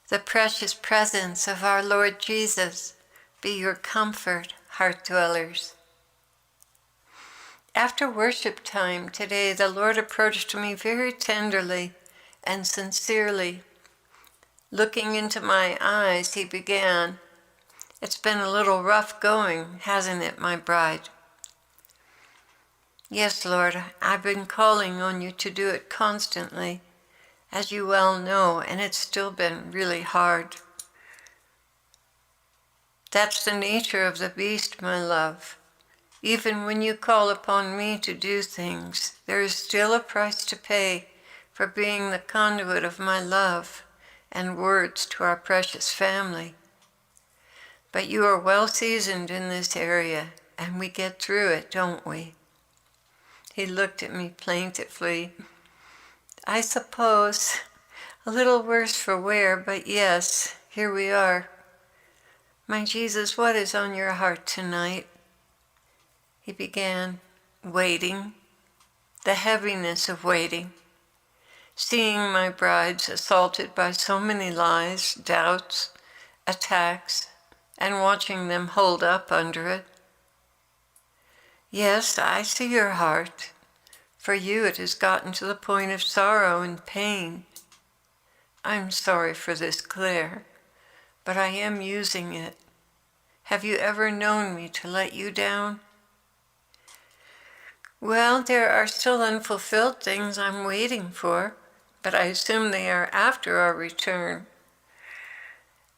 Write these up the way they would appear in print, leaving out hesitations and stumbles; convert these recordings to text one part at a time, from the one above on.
The precious presence of our Lord Jesus be your comfort, heart dwellers. After worship time today, the Lord approached me very tenderly and sincerely. Looking into my eyes, he began, "It's been a little rough going, hasn't it, my bride?" "Yes, Lord, I've been calling on you to do it constantly, as you well know, and it's still been really hard." "That's the nature of the beast, my love. Even when you call upon me to do things, there is still a price to pay for being the conduit of my love and words to our precious family. But you are well seasoned in this area, and we get through it, don't we?" He looked at me plaintively. "I suppose a little worse for wear, but yes, here we are. My Jesus, what is on your heart tonight?" He began, waiting, the heaviness of waiting, seeing my brides assaulted by so many lies, doubts, attacks, and watching them hold up under it. "Yes, I see your heart. For you it has gotten to the point of sorrow and pain. I'm sorry for this, Clare, but I am using it. Have you ever known me to let you down?" "Well, there are still unfulfilled things I'm waiting for, but I assume they are after our return.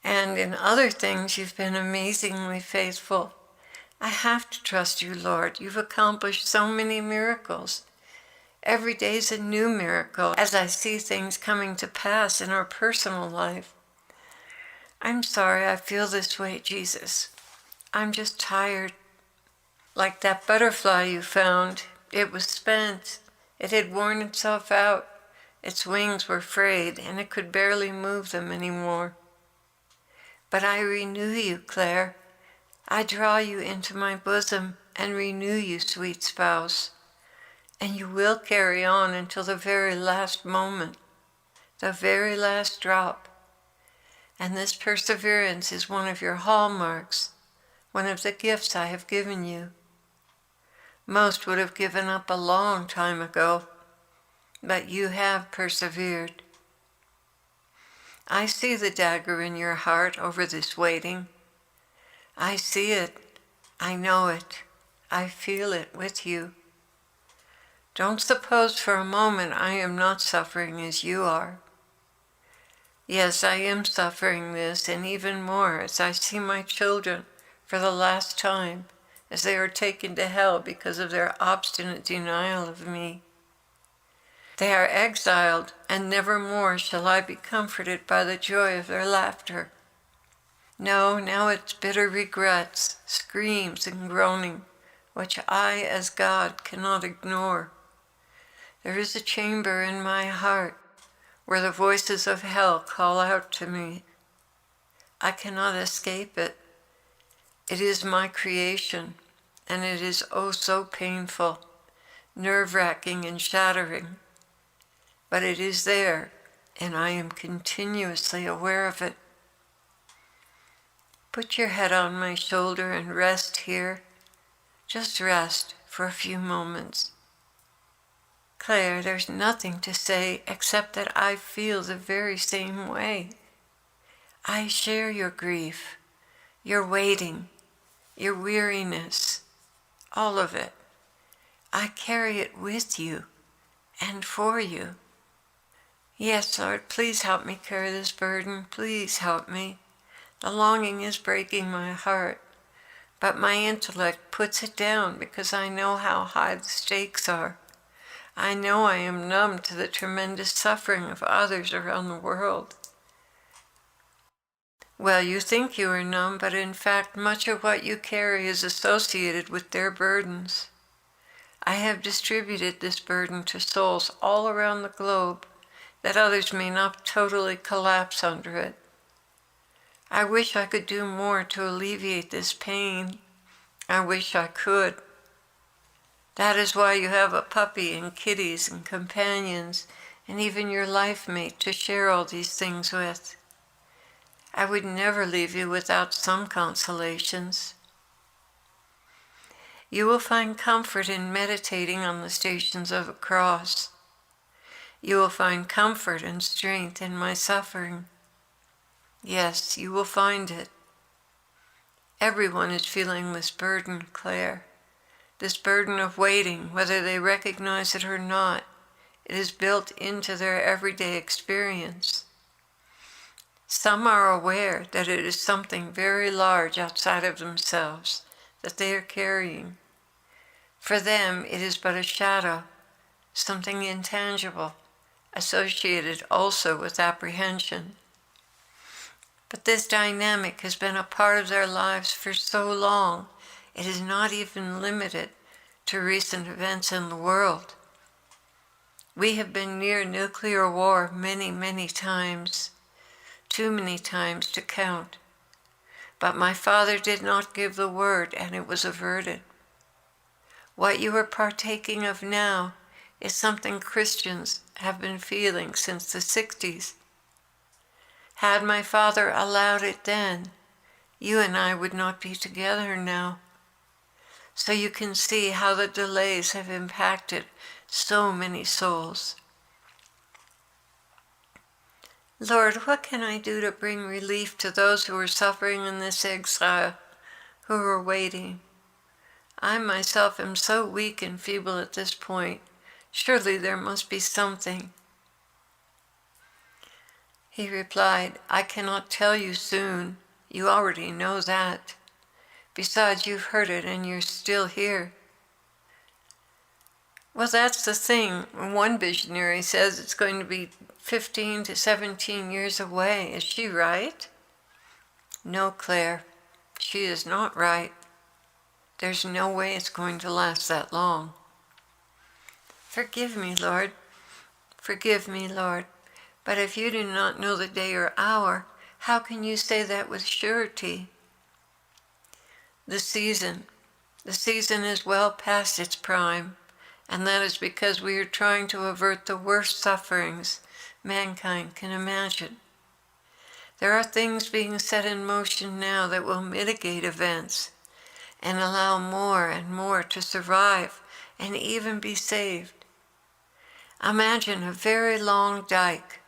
And in other things, you've been amazingly faithful. I have to trust you, Lord. You've accomplished so many miracles. Every day's a new miracle as I see things coming to pass in our personal life. I'm sorry I feel this way, Jesus. I'm just tired. Like that butterfly you found, it was spent. It had worn itself out. Its wings were frayed, and it could barely move them anymore. But I renew you, Clare. I draw you into my bosom and renew you, sweet spouse. And you will carry on until the very last moment, the very last drop. And this perseverance is one of your hallmarks, one of the gifts I have given you. Most would have given up a long time ago, but you have persevered. I see the dagger in your heart over this waiting. I see it, I know it, I feel it with you. Don't suppose for a moment I am not suffering as you are. Yes, I am suffering this, and even more as I see my children for the last time, as they are taken to hell because of their obstinate denial of me. They are exiled, and never more shall I be comforted by the joy of their laughter. No, now it's bitter regrets, screams and groaning, which I, as God, cannot ignore. There is a chamber in my heart where the voices of hell call out to me. I cannot escape it. It is my creation, and it is oh so painful, nerve-wracking and shattering. But it is there, and I am continuously aware of it. Put your head on my shoulder and rest here. Just rest for a few moments. Clare, there's nothing to say except that I feel the very same way. I share your grief, your waiting, your weariness, all of it. I carry it with you and for you. Yes, Lord, please help me carry this burden. Please help me. The longing is breaking my heart, but my intellect puts it down because I know how high the stakes are. I know I am numb to the tremendous suffering of others around the world. Well, you think you are numb, but in fact much of what you carry is associated with their burdens. I have distributed this burden to souls all around the globe, that others may not totally collapse under it. I wish I could do more to alleviate this pain. I wish I could. That is why you have a puppy and kitties and companions and even your life mate to share all these things with. I would never leave you without some consolations. You will find comfort in meditating on the Stations of the Cross. You will find comfort and strength in my suffering. Yes, you will find it. Everyone is feeling this burden, Clare. This burden of waiting, whether they recognize it or not. It is built into their everyday experience. Some are aware that it is something very large outside of themselves that they are carrying. For them, it is but a shadow, something intangible, associated also with apprehension. But this dynamic has been a part of their lives for so long, it is not even limited to recent events in the world. We have been near nuclear war many, many times, too many times to count. But my Father did not give the word, and it was averted. What you are partaking of now is something Christians have been feeling since the 60s. Had my Father allowed it then, you and I would not be together now. So you can see how the delays have impacted so many souls. Lord, what can I do to bring relief to those who are suffering in this exile, who are waiting? I myself am so weak and feeble at this point. Surely there must be something. He replied, I cannot tell you soon. You already know that. Besides, you've heard it and you're still here. Well, that's the thing. One visionary says it's going to be 15 to 17 years away. Is she right? No, Clare, she is not right. There's no way it's going to last that long. Forgive me, Lord. Forgive me, Lord. But if you do not know the day or hour, how can you say that with surety? The season is well past its prime, and that is because we are trying to avert the worst sufferings mankind can imagine. There are things being set in motion now that will mitigate events and allow more and more to survive and even be saved. Imagine a very long dike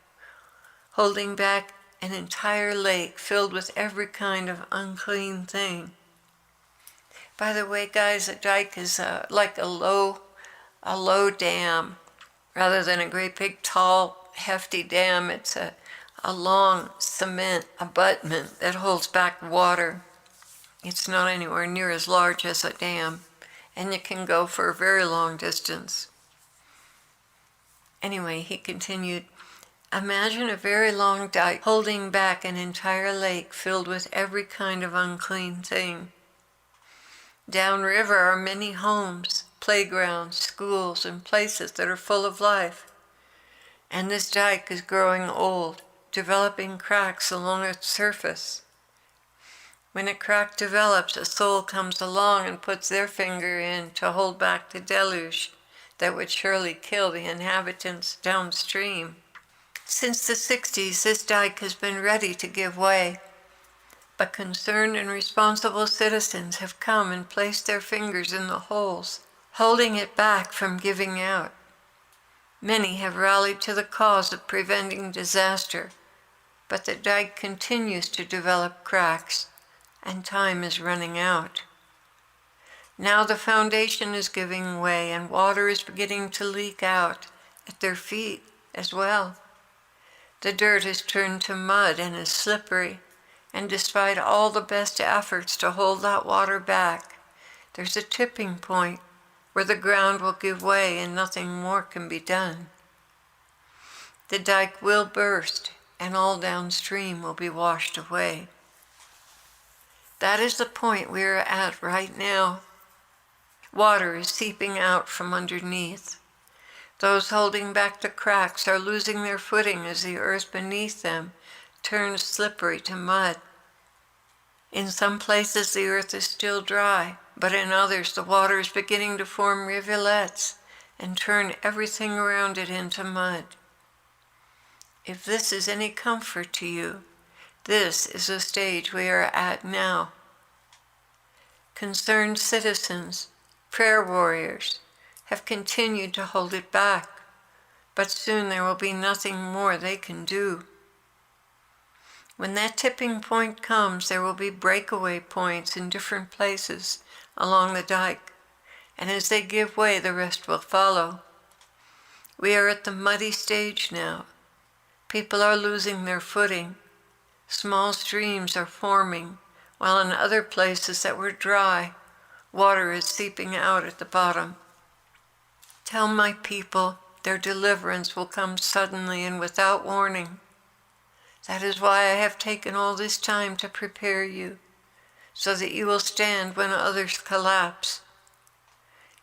holding back an entire lake filled with every kind of unclean thing. By the way, guys, a dike is like a low dam rather than a great big tall hefty dam. It's a long cement abutment that holds back water. It's not anywhere near as large as a dam, and it can go for a very long distance. Anyway, he continued, imagine a very long dike holding back an entire lake filled with every kind of unclean thing. Downriver are many homes, playgrounds, schools, and places that are full of life. And this dike is growing old, developing cracks along its surface. When a crack develops, a soul comes along and puts their finger in to hold back the deluge that would surely kill the inhabitants downstream. Since the 60s, this dike has been ready to give way, but concerned and responsible citizens have come and placed their fingers in the holes, holding it back from giving out. Many have rallied to the cause of preventing disaster, but the dike continues to develop cracks, and time is running out. Now the foundation is giving way, and water is beginning to leak out at their feet as well. The dirt is turned to mud and is slippery, and despite all the best efforts to hold that water back, there's a tipping point where the ground will give way and nothing more can be done. The dike will burst, and all downstream will be washed away. That is the point we are at right now. Water is seeping out from underneath. Those holding back the cracks are losing their footing as the earth beneath them turns slippery to mud. In some places the earth is still dry, but in others the water is beginning to form rivulets and turn everything around it into mud. If this is any comfort to you, This is the stage we are at now. Concerned citizens, prayer warriors, have continued to hold it back, but soon there will be nothing more they can do. When that tipping point comes, there will be breakaway points in different places along the dike, and as they give way, the rest will follow. We are at the muddy stage now. People are losing their footing. Small streams are forming, while in other places that were dry, water is seeping out at the bottom. Tell my people their deliverance will come suddenly and without warning. That is why I have taken all this time to prepare you, so that you will stand when others collapse.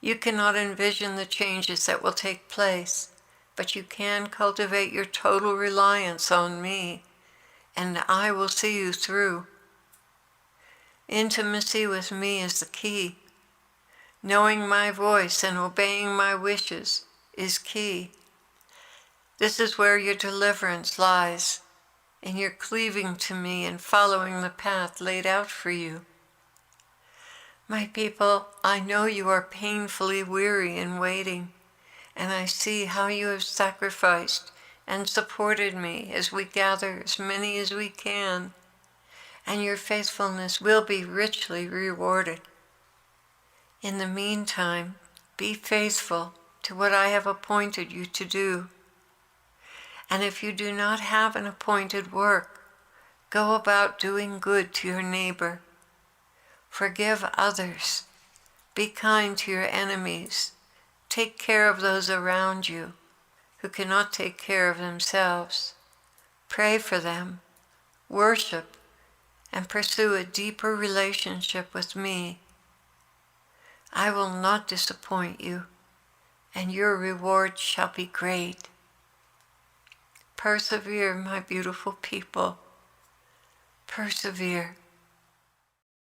You cannot envision the changes that will take place, but you can cultivate your total reliance on me, and I will see you through. Intimacy with me is the key. Knowing my voice and obeying my wishes is key. This is where your deliverance lies, in your cleaving to me and following the path laid out for you. My people, I know you are painfully weary in waiting, and I see how you have sacrificed and supported me as we gather as many as we can, and your faithfulness will be richly rewarded. In the meantime, be faithful to what I have appointed you to do. And if you do not have an appointed work, go about doing good to your neighbor. Forgive others. Be kind to your enemies. Take care of those around you who cannot take care of themselves. Pray for them. Worship and pursue a deeper relationship with me. I will not disappoint you, and your reward shall be great. Persevere, my beautiful people. Persevere.